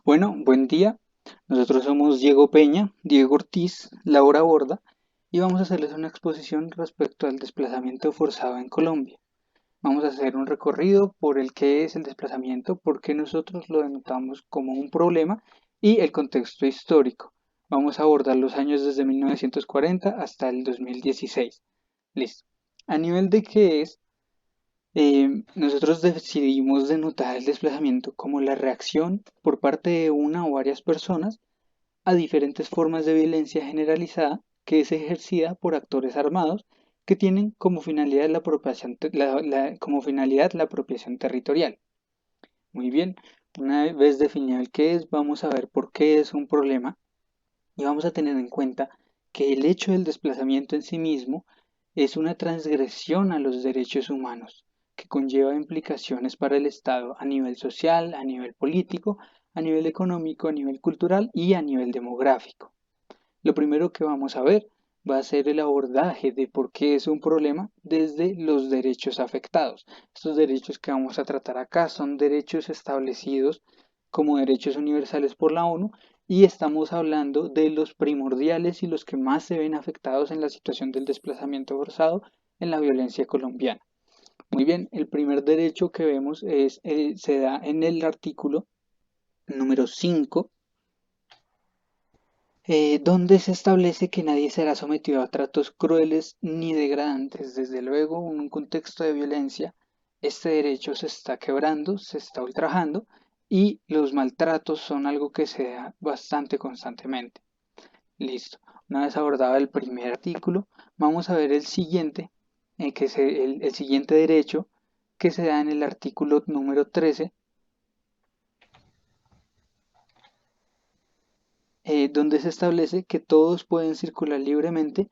Bueno, buen día. Nosotros somos Diego Peña, Diego Ortiz, Laura Borda y vamos a hacerles una exposición respecto al desplazamiento forzado en Colombia. Vamos a hacer un recorrido por el qué es el desplazamiento, por qué nosotros lo denotamos como un problema y el contexto histórico. Vamos a abordar los años desde 1940 hasta el 2016. Listo. A nivel de qué es, nosotros decidimos denotar el desplazamiento como la reacción por parte de una o varias personas a diferentes formas de violencia generalizada que es ejercida por actores armados que tienen como finalidad la apropiación, como finalidad la apropiación territorial. Muy bien, una vez definido el qué es, vamos a ver por qué es un problema y vamos a tener en cuenta que el hecho del desplazamiento en sí mismo es una transgresión a los derechos humanos, que conlleva implicaciones para el Estado a nivel social, a nivel político, a nivel económico, a nivel cultural y a nivel demográfico. Lo primero que vamos a ver va a ser el abordaje de por qué es un problema desde los derechos afectados. Estos derechos que vamos a tratar acá son derechos establecidos como derechos universales por la ONU y estamos hablando de los primordiales y los que más se ven afectados en la situación del desplazamiento forzado en la violencia colombiana. Muy bien, el primer derecho que vemos se da en el artículo número 5, donde se establece que nadie será sometido a tratos crueles ni degradantes. Desde luego, en un contexto de violencia, este derecho se está quebrando, se está ultrajando y los maltratos son algo que se da bastante constantemente. Listo. Una vez abordado el primer artículo, vamos a ver el siguiente, el siguiente derecho que se da en el artículo número 13, donde se establece que todos pueden circular libremente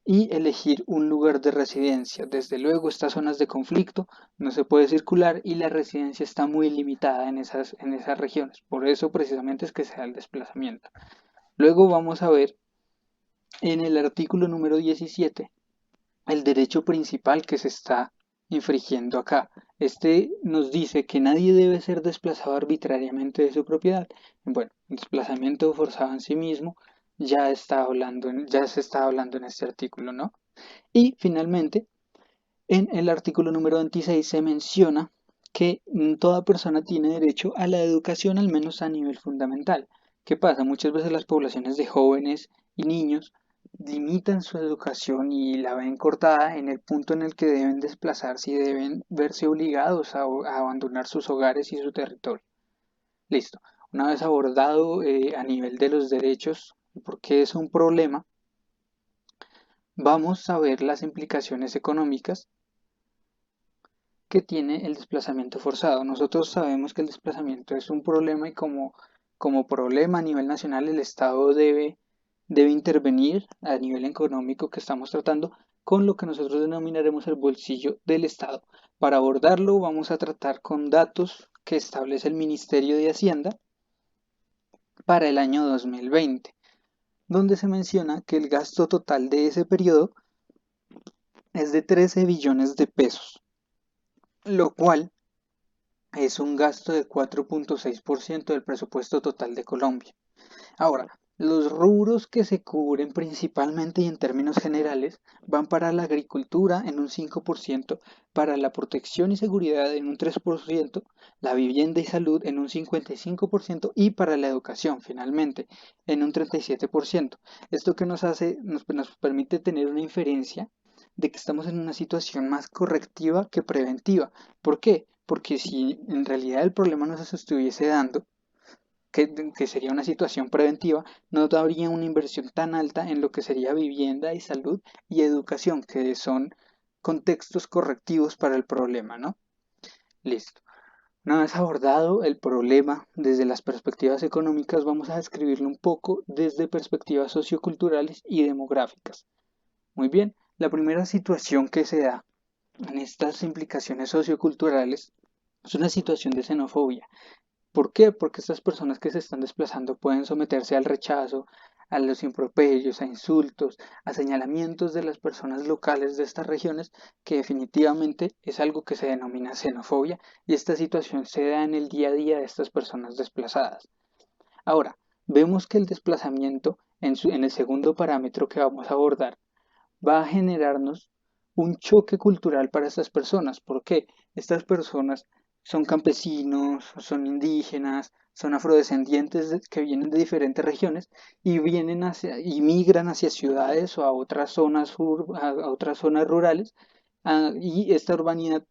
y elegir un lugar de residencia. Desde luego, estas zonas de conflicto no se puede circular y la residencia está muy limitada en esas regiones. Por eso precisamente es que se da el desplazamiento. Luego vamos a ver en el artículo número 17 el derecho principal que se está infringiendo acá. Este nos dice que nadie debe ser desplazado arbitrariamente de su propiedad. Bueno, el desplazamiento forzado en sí mismo ya se está hablando en este artículo, ¿no? Y finalmente, en el artículo número 26 se menciona que toda persona tiene derecho a la educación, al menos a nivel fundamental. ¿Qué pasa? Muchas veces las poblaciones de jóvenes y niños limitan su educación y la ven cortada en el punto en el que deben desplazarse y deben verse obligados a abandonar sus hogares y su territorio. Listo. Una vez abordado a nivel de los derechos, por qué es un problema, vamos a ver las implicaciones económicas que tiene el desplazamiento forzado. Nosotros sabemos que el desplazamiento es un problema y como problema a nivel nacional el Estado debe intervenir a nivel económico que estamos tratando con lo que nosotros denominaremos el bolsillo del Estado. Para abordarlo vamos a tratar con datos que establece el Ministerio de Hacienda para el año 2020, donde se menciona que el gasto total de ese periodo es de 13 billones de pesos, lo cual es un gasto de 4,6% del presupuesto total de Colombia. Ahora, los rubros que se cubren principalmente y en términos generales van para la agricultura en un 5%, para la protección y seguridad en un 3%, la vivienda y salud en un 55% y para la educación finalmente en un 37%. Esto que nos hace, nos permite tener una inferencia de que estamos en una situación más correctiva que preventiva. ¿Por qué? Porque si en realidad el problema no se estuviese dando, que sería una situación preventiva, no habría una inversión tan alta en lo que sería vivienda y salud y educación, que son contextos correctivos para el problema, ¿no? Listo. Una vez abordado el problema desde las perspectivas económicas, vamos a describirlo un poco desde perspectivas socioculturales y demográficas. Muy bien, la primera situación que se da en estas implicaciones socioculturales es una situación de xenofobia. ¿Por qué? Porque estas personas que se están desplazando pueden someterse al rechazo, a los improperios, a insultos, a señalamientos de las personas locales de estas regiones, que definitivamente es algo que se denomina xenofobia y esta situación se da en el día a día de estas personas desplazadas. Ahora, vemos que el desplazamiento en el segundo parámetro que vamos a abordar va a generarnos un choque cultural para estas personas. ¿Por qué? Estas personas son campesinos, son indígenas, son afrodescendientes que vienen de diferentes regiones y migran hacia ciudades o a otras a otras zonas rurales. Y esta urbanidad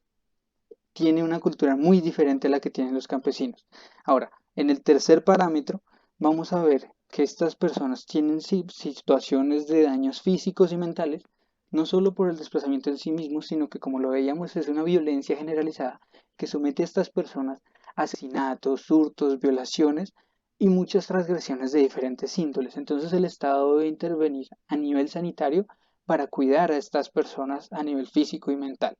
tiene una cultura muy diferente a la que tienen los campesinos. Ahora, en el tercer parámetro, vamos a ver que estas personas tienen situaciones de daños físicos y mentales, no solo por el desplazamiento en sí mismo, sino que como lo veíamos es una violencia generalizada que somete a estas personas a asesinatos, hurtos, violaciones y muchas transgresiones de diferentes índoles. Entonces el Estado debe intervenir a nivel sanitario para cuidar a estas personas a nivel físico y mental.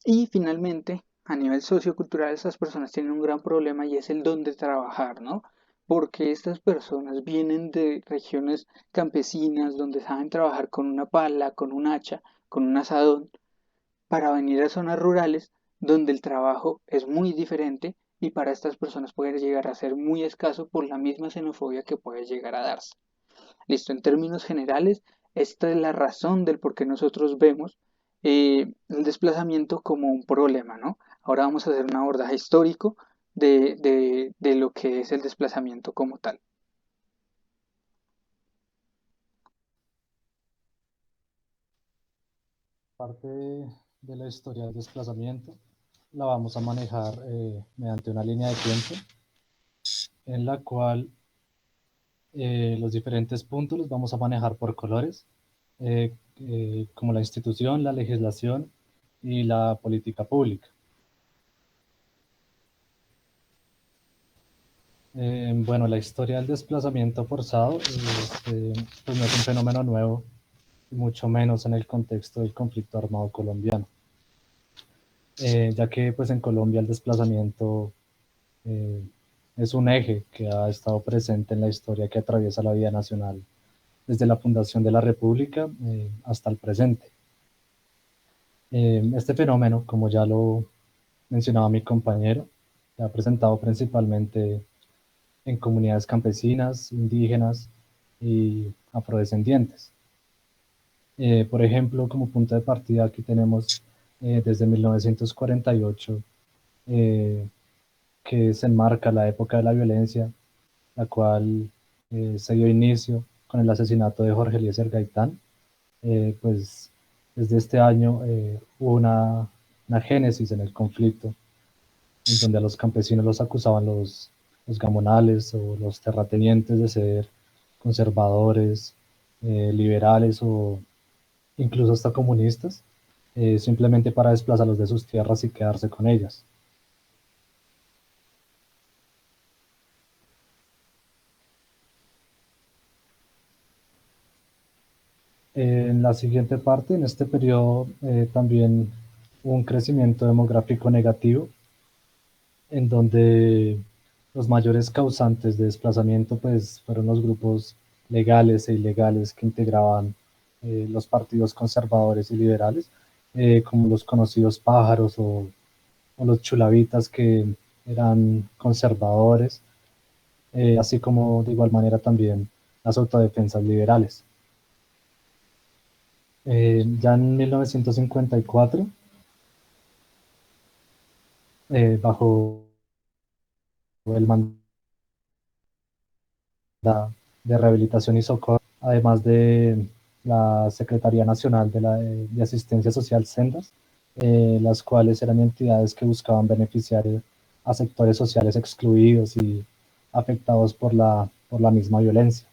Y finalmente, a nivel sociocultural, estas personas tienen un gran problema y es el dónde trabajar, ¿no? Porque estas personas vienen de regiones campesinas donde saben trabajar con una pala, con un hacha, con un asadón, para venir a zonas rurales donde el trabajo es muy diferente y para estas personas puede llegar a ser muy escaso por la misma xenofobia que puede llegar a darse. Listo, en términos generales, esta es la razón del por qué nosotros vemos el desplazamiento como un problema, ¿no? Ahora vamos a hacer un abordaje histórico de lo que es el desplazamiento como tal. Parte de la historia del desplazamiento la vamos a manejar mediante una línea de tiempo en la cual los diferentes puntos los vamos a manejar por colores, como la institución, la legislación y la política pública. Bueno, la historia del desplazamiento forzado pues no es un fenómeno nuevo, y mucho menos en el contexto del conflicto armado colombiano, ya que pues en Colombia el desplazamiento eh, es un eje que ha estado presente en la historia que atraviesa la vida nacional desde la fundación de la República hasta el presente. Este fenómeno, como ya lo mencionaba mi compañero, se ha presentado principalmente en comunidades campesinas, indígenas y afrodescendientes. Por ejemplo, como punto de partida aquí tenemos desde 1948, eh, que se enmarca la época de la violencia, la cual se dio inicio con el asesinato de Jorge Eliezer Gaitán. Pues desde este año hubo una génesis en el conflicto, en donde a los campesinos los acusaban los gamonales o los terratenientes de ser conservadores, liberales o incluso hasta comunistas, simplemente para desplazarlos de sus tierras y quedarse con ellas. En la siguiente parte, en este periodo, también hubo un crecimiento demográfico negativo, en donde los mayores causantes de desplazamiento pues, fueron los grupos legales e ilegales que integraban los partidos conservadores y liberales, como los conocidos pájaros o los chulavitas, que eran conservadores, así como de igual manera también las autodefensas liberales. Ya en 1954, bajo el mando de Rehabilitación y Socorro, además de la Secretaría Nacional de Asistencia Social, Sendas, las cuales eran entidades que buscaban beneficiar a sectores sociales excluidos y afectados por la misma violencia.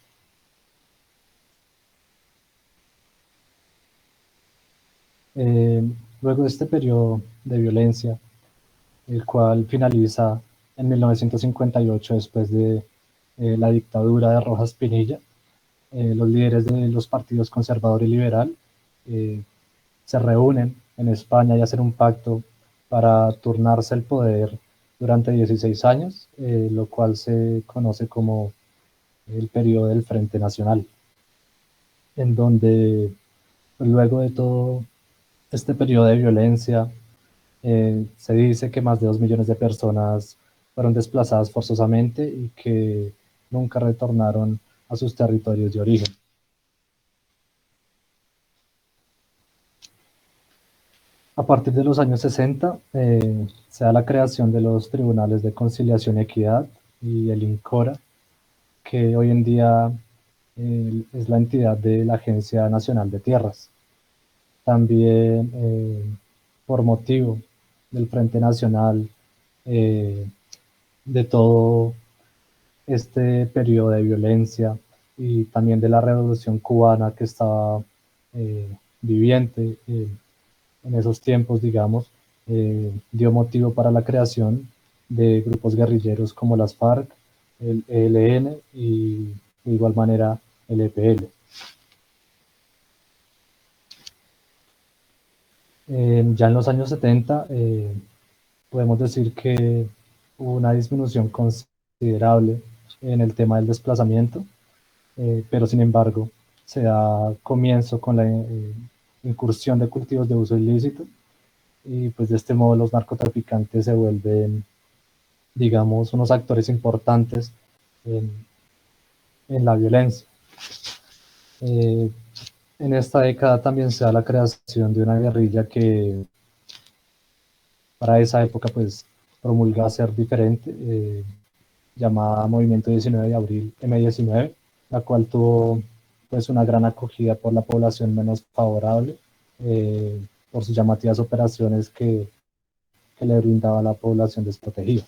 Eh, Luego de este periodo de violencia, el cual finaliza en 1958 después de la dictadura de Rojas Pinilla, los líderes de los partidos conservador y liberal eh, se reúnen en España y hacen un pacto para turnarse el poder durante 16 años, lo cual se conoce como el periodo del Frente Nacional, en donde pues, luego de todo este periodo de violencia, se dice que más de 2 millones de personas fueron desplazadas forzosamente y que nunca retornaron a sus territorios de origen. A partir de los años 60 se da la creación de los Tribunales de Conciliación y Equidad y el INCORA, que hoy en día es la entidad de la Agencia Nacional de Tierras. También por motivo del Frente Nacional, de todo este periodo de violencia y también de la revolución cubana que estaba viviente en esos tiempos, digamos, dio motivo para la creación de grupos guerrilleros como las FARC, el ELN y de igual manera el EPL. Ya en los años 70 podemos decir que hubo una disminución considerable en el tema del desplazamiento, pero sin embargo se da comienzo con la incursión de cultivos de uso ilícito y pues de este modo los narcotraficantes se vuelven, digamos, unos actores importantes en, en la violencia. En esta década también se da la creación de una guerrilla que para esa época pues promulga ser diferente, llamada Movimiento 19 de Abril M19, la cual tuvo pues una gran acogida por la población menos favorable, por sus llamativas operaciones que le brindaba a la población desprotegida.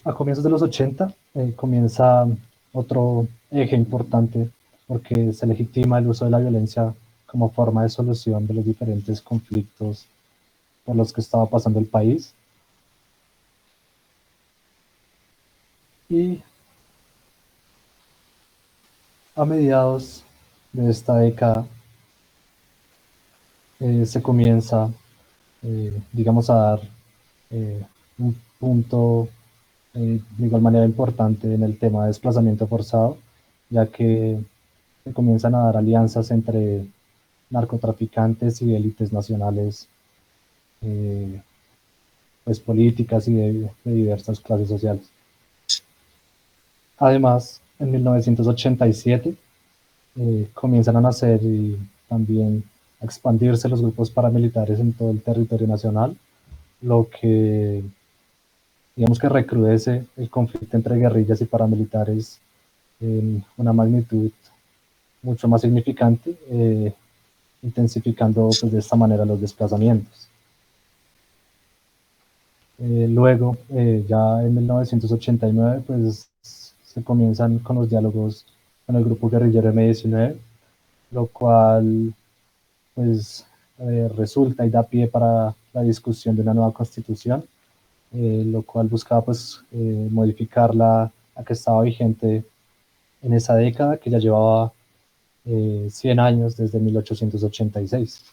A comienzos de los 80 comienza otro eje importante porque se legitima el uso de la violencia como forma de solución de los diferentes conflictos por los que estaba pasando el país. Y a mediados de esta década se comienza, digamos, a dar un punto de igual manera importante en el tema de desplazamiento forzado, ya que se comienzan a dar alianzas entre narcotraficantes y élites nacionales, pues políticas y de diversas clases sociales. Además, en 1987 comienzan a nacer y también a expandirse los grupos paramilitares en todo el territorio nacional, lo que digamos que recrudece el conflicto entre guerrillas y paramilitares en una magnitud mucho más significante, intensificando pues, de esta manera los desplazamientos. Luego, ya en 1989, pues se comienzan con los diálogos con el grupo guerrillero M19, lo cual pues resulta y da pie para la discusión de una nueva constitución, lo cual buscaba pues modificar la que estaba vigente en esa década, que ya llevaba 100 años desde 1886.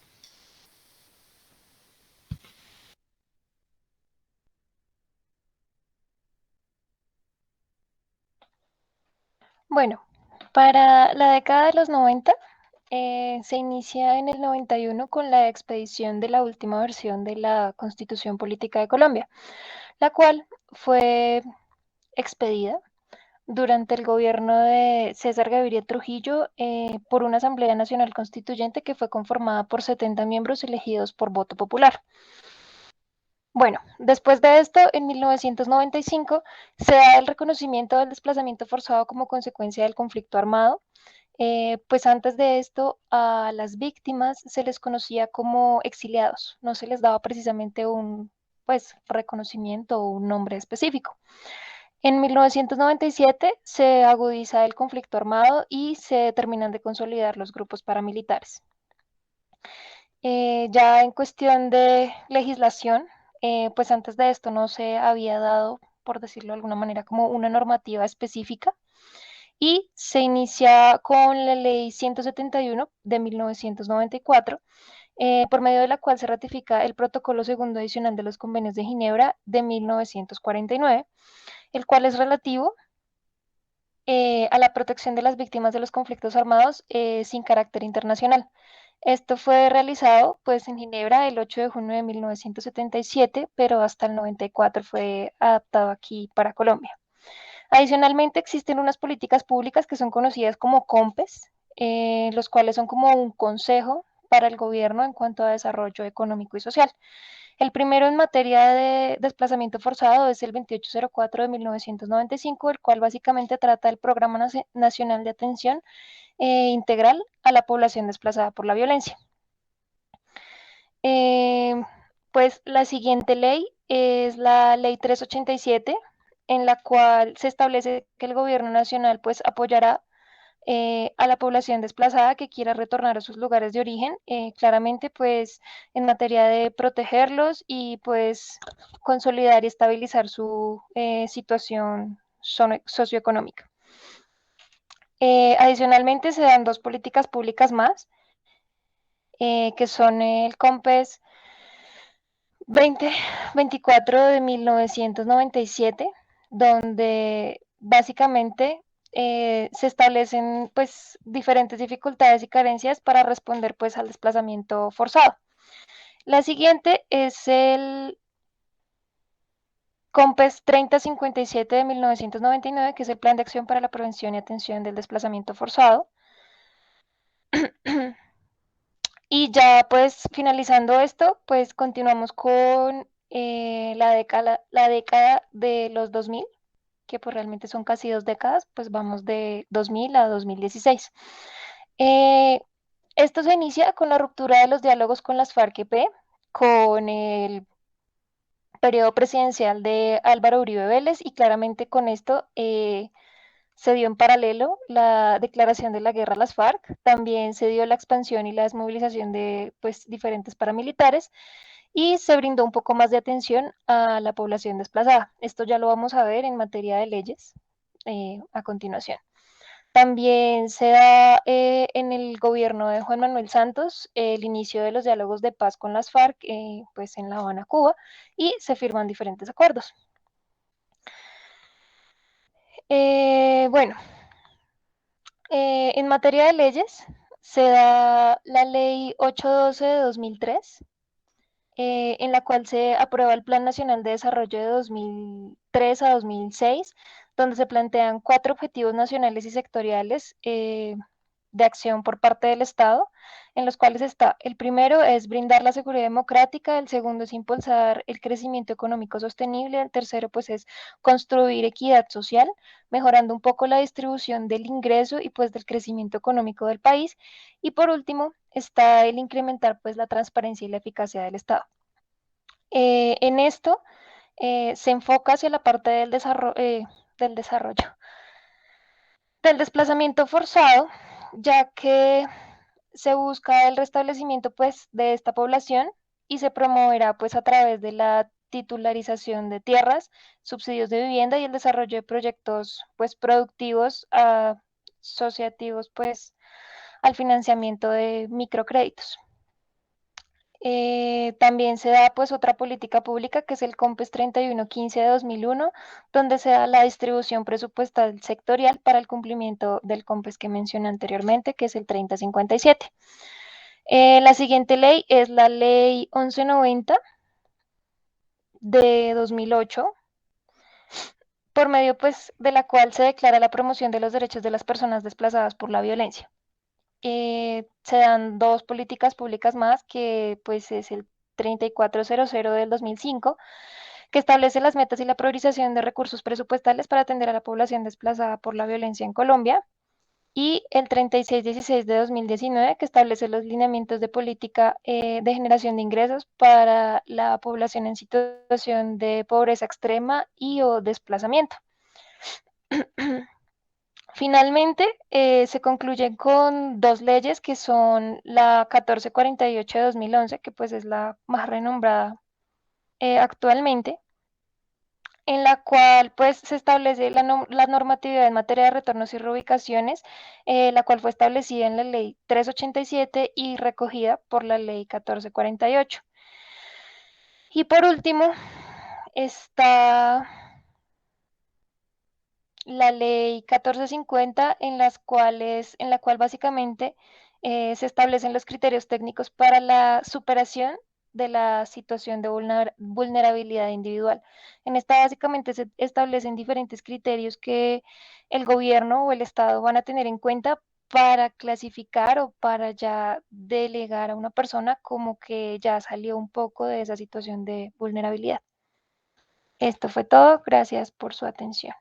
Bueno, para la década de los 90 se inicia en el 91 con la expedición de la última versión de la Constitución Política de Colombia, la cual fue expedida durante el gobierno de César Gaviria Trujillo por una Asamblea Nacional Constituyente que fue conformada por 70 miembros elegidos por voto popular. Bueno, después de esto, en 1995, se da el reconocimiento del desplazamiento forzado como consecuencia del conflicto armado. Pues antes de esto, a las víctimas se les conocía como exiliados, no se les daba precisamente un pues, reconocimiento o un nombre específico. En 1997 se agudiza el conflicto armado y se terminan de consolidar los grupos paramilitares. Ya en cuestión de legislación, pues antes de esto no se había dado, por decirlo de alguna manera, como una normativa específica y se inicia con la ley 171 de 1994, por medio de la cual se ratifica el protocolo segundo adicional de los convenios de Ginebra de 1949, el cual es relativo a la protección de las víctimas de los conflictos armados sin carácter internacional. Esto fue realizado pues en Ginebra el 8 de junio de 1977, pero hasta el 94 fue adaptado aquí para Colombia. Adicionalmente existen unas políticas públicas que son conocidas como COMPES, los cuales son como un consejo para el gobierno en cuanto a desarrollo económico y social. El primero en materia de desplazamiento forzado es el 2804 de 1995, el cual básicamente trata del Programa Nacional de Atención Integral a la Población Desplazada por la Violencia. Pues la siguiente ley es la Ley 387, en la cual se establece que el gobierno nacional pues apoyará a la población desplazada que quiera retornar a sus lugares de origen, claramente pues en materia de protegerlos y pues consolidar y estabilizar su situación socioeconómica. Adicionalmente se dan dos políticas públicas más, que son el COMPES 2024 de 1997, donde básicamente se establecen pues diferentes dificultades y carencias para responder pues al desplazamiento forzado. La siguiente es el COMPES 3057 de 1999, que es el Plan de Acción para la Prevención y Atención del Desplazamiento Forzado. Y ya pues finalizando esto, pues continuamos con la década de los 2000, que pues realmente son casi 2 décadas, pues vamos de 2000 a 2016. Esto se inicia con la ruptura de los diálogos con las FARC-EP, con el periodo presidencial de Álvaro Uribe Vélez, y claramente con esto se dio en paralelo la declaración de la guerra a las FARC, también se dio la expansión y la desmovilización de pues, diferentes paramilitares, y se brindó un poco más de atención a la población desplazada. Esto ya lo vamos a ver en materia de leyes a continuación. También se da en el gobierno de Juan Manuel Santos el inicio de los diálogos de paz con las FARC, pues en La Habana, Cuba, y se firman diferentes acuerdos. Bueno, en materia de leyes, se da la ley 812 de 2003, en la cual se aprueba el Plan Nacional de Desarrollo de 2003 a 2006, donde se plantean 4 objetivos nacionales y sectoriales de acción por parte del Estado, en los cuales está: el primero es brindar la seguridad democrática, el segundo es impulsar el crecimiento económico sostenible, el tercero pues es construir equidad social, mejorando un poco la distribución del ingreso y pues del crecimiento económico del país, y por último está el incrementar pues la transparencia y la eficacia del Estado. En esto se enfoca hacia la parte del desarrollo, del desplazamiento forzado, ya que se busca el restablecimiento pues de esta población y se promoverá pues a través de la titularización de tierras, subsidios de vivienda y el desarrollo de proyectos pues productivos asociativos pues al financiamiento de microcréditos. También se da pues otra política pública que es el COMPES 3115 de 2001, donde se da la distribución presupuestal sectorial para el cumplimiento del COMPES que mencioné anteriormente, que es el 3057. La siguiente ley es la ley 1190 de 2008, por medio pues de la cual se declara la promoción de los derechos de las personas desplazadas por la violencia. Se dan 2 políticas públicas más, que pues es el 3400 del 2005, que establece las metas y la priorización de recursos presupuestales para atender a la población desplazada por la violencia en Colombia, y el 3616 de 2019, que establece los lineamientos de política de generación de ingresos para la población en situación de pobreza extrema y o desplazamiento. Finalmente, se concluyen con 2 leyes, que son la 1448 de 2011, que pues es la más renombrada actualmente, en la cual pues se establece la normatividad en materia de retornos y reubicaciones, la cual fue establecida en la ley 387 y recogida por la ley 1448. Y por último está la ley 1450, en la cual básicamente se establecen los criterios técnicos para la superación de la situación de vulnerabilidad individual. En esta básicamente se establecen diferentes criterios que el gobierno o el Estado van a tener en cuenta para clasificar o para ya delegar a una persona como que ya salió un poco de esa situación de vulnerabilidad. Esto fue todo. Gracias por su atención.